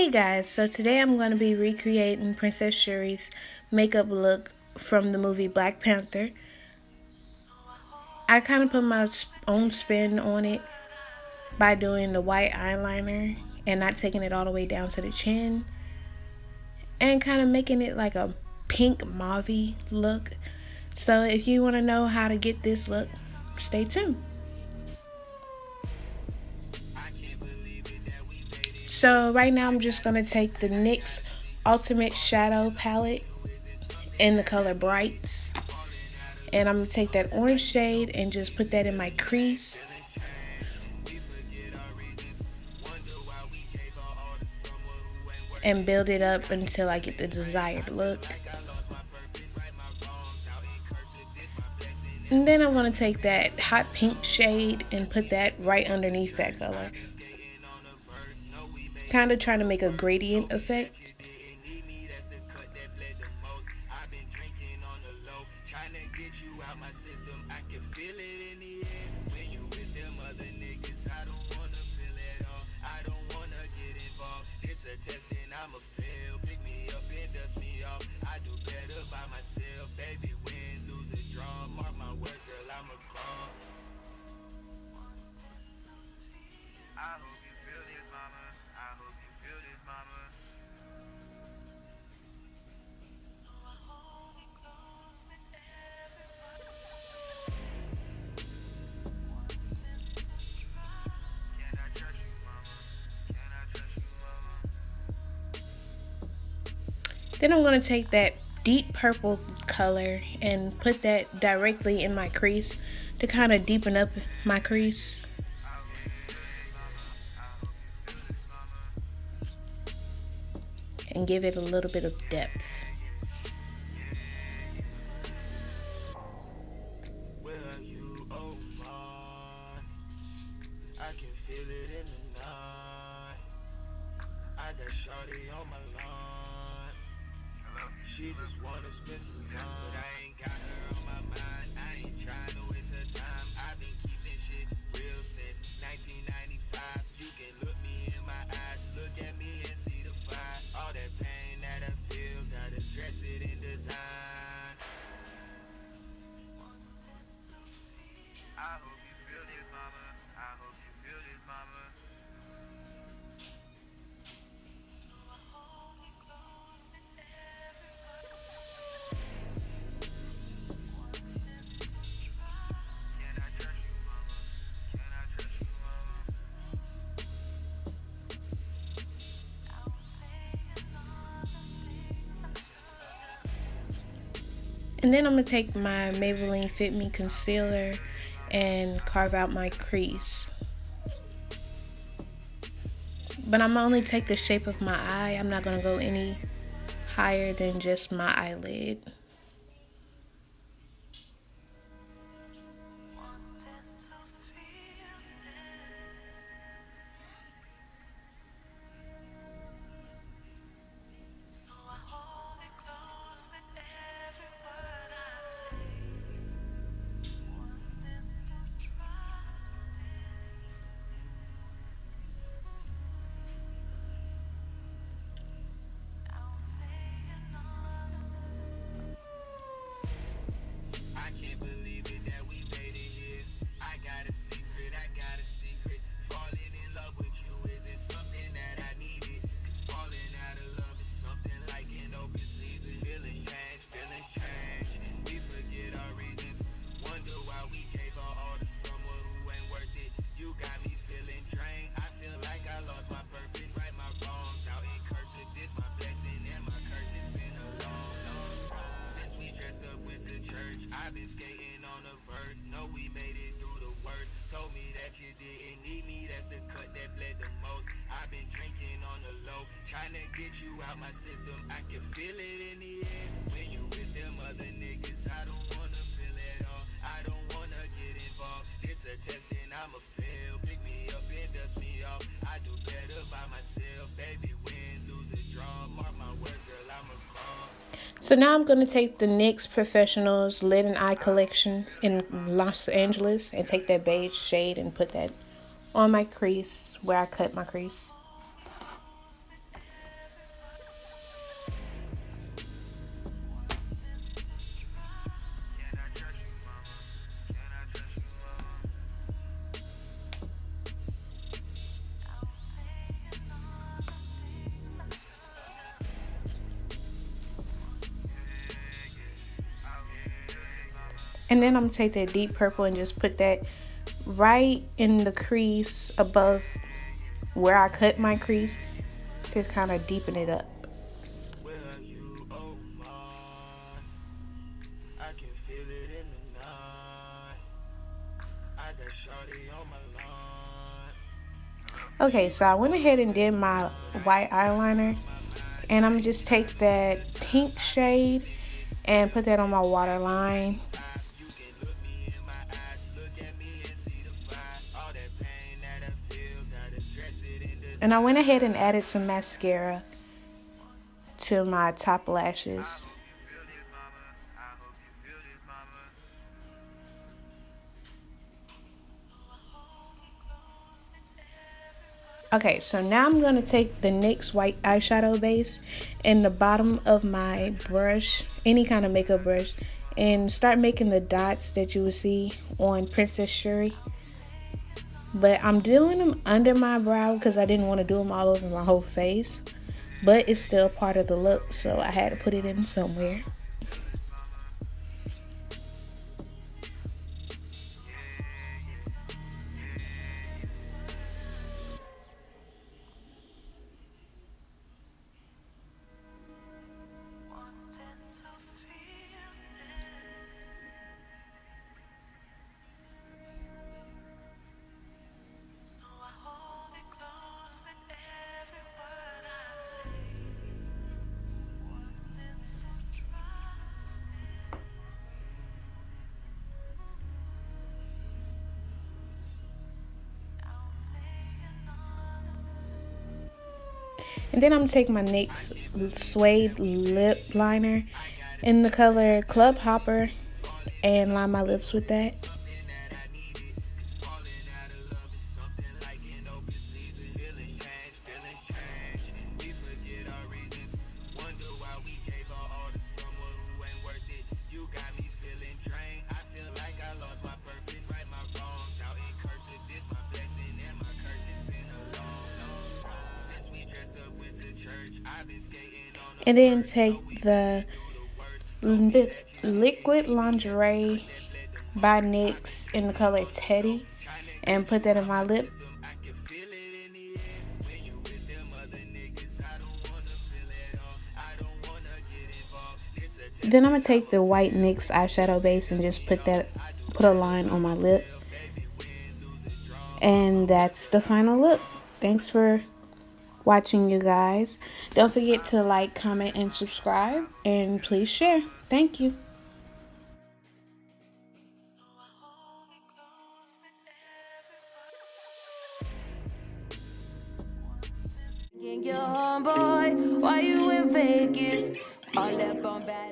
Hey guys, so today I'm going to be recreating Princess Shuri's makeup look from the movie Black Panther. I kind of put my own spin on it by doing the white eyeliner and not taking it all the way down to the chin and kind of making it like a pink mauve look. So if you want to know how to get this look, stay tuned. So right now I'm just going to take the NYX Ultimate Shadow Palette in the color Brights. And I'm going to take that orange shade and just put that in my crease. And build it up until I get the desired look. And then I'm going to take that hot pink shade and put that right underneath that color. Kind of trying to make a gradient effect. I'ma fail, pick me up and dust me off. I do better by myself, baby. Win, lose or draw. Mark my words, girl, I'ma crawl. I hope you feel this, mama. I hope you feel this, mama. Can I trust you, mama? Can I trust you, mama? Then I'm going to take that deep purple color and put that directly in my crease to kind of deepen up my crease. And give it a little bit of depth. I can feel it in the night. I got Shuri on my line. She just wanna spend some time, but I ain't got her on my mind. I ain't trying to waste her time. I've been keeping shit real since 1995. You can look me in my eyes, look at me and see the fire. All that pain that I feel, gotta dress it in design. I hope you feel this, mama. I hope you feel this, mama. And then I'm going to take my Maybelline Fit Me concealer and carve out my crease. But I'm only take the shape of my eye. I'm not going to go any higher than just my eyelid. I can't believe it that we made it here. I got a secret. Falling in love with you isn't something that I needed. Cause falling out of love is something like an open season. Feelings change. We forget our reasons. Wonder why we gave all to someone who ain't worth it. You got me feeling drained. I feel like I lost my purpose. Right my wrongs out in cursive. This my blessing and my curse. It's been a long time since we dressed up, went to church. I've been skating on the vert. Know we made it through the worst. Told me that you didn't need me. That's the cut that bled the most. I've been drinking on the low, trying to get you out my system. I can feel it in the air when you with them other niggas. I don't wanna feel it all. I don't wanna get involved. It's a test and I'ma fail. Pick me up and dust me off. I do better by myself, baby. Win, lose or draw. Mark my words, girl, I'ma crawl. So now I'm going to take the NYX Professionals Lid and Eye Collection in Los Angeles and take that beige shade and put that on my crease where I cut my crease. And then I'm going to take that deep purple and just put that right in the crease above where I cut my crease to kind of deepen it up. Where are you? Oh my, I can feel it in the night. I got Shorty on my line. Okay, so I went ahead and did my white eyeliner. And I'm just take that pink shade and put that on my waterline. And I went ahead and added some mascara to my top lashes. Okay, so now I'm going to take the NYX white eyeshadow base in the bottom of my brush, any kind of makeup brush, and start making the dots that you will see on Princess Shuri. But I'm doing them under my brow because I didn't want to do them all over my whole face. But it's still part of the look, so I had to put it in somewhere. And then I'm going to take my NYX Suede Lip Liner in the color Club Hopper and line my lips with that. And then take the Liquid Lingerie by NYX in the color Teddy and put that in my lip. Then I'm going to take the white NYX eyeshadow base and just put a line on my lip. And that's the final look. Thanks for watching, you guys. Don't forget to like, comment, and subscribe. And please share. Thank you. Your homeboy, why you in Vegas? All that bombast.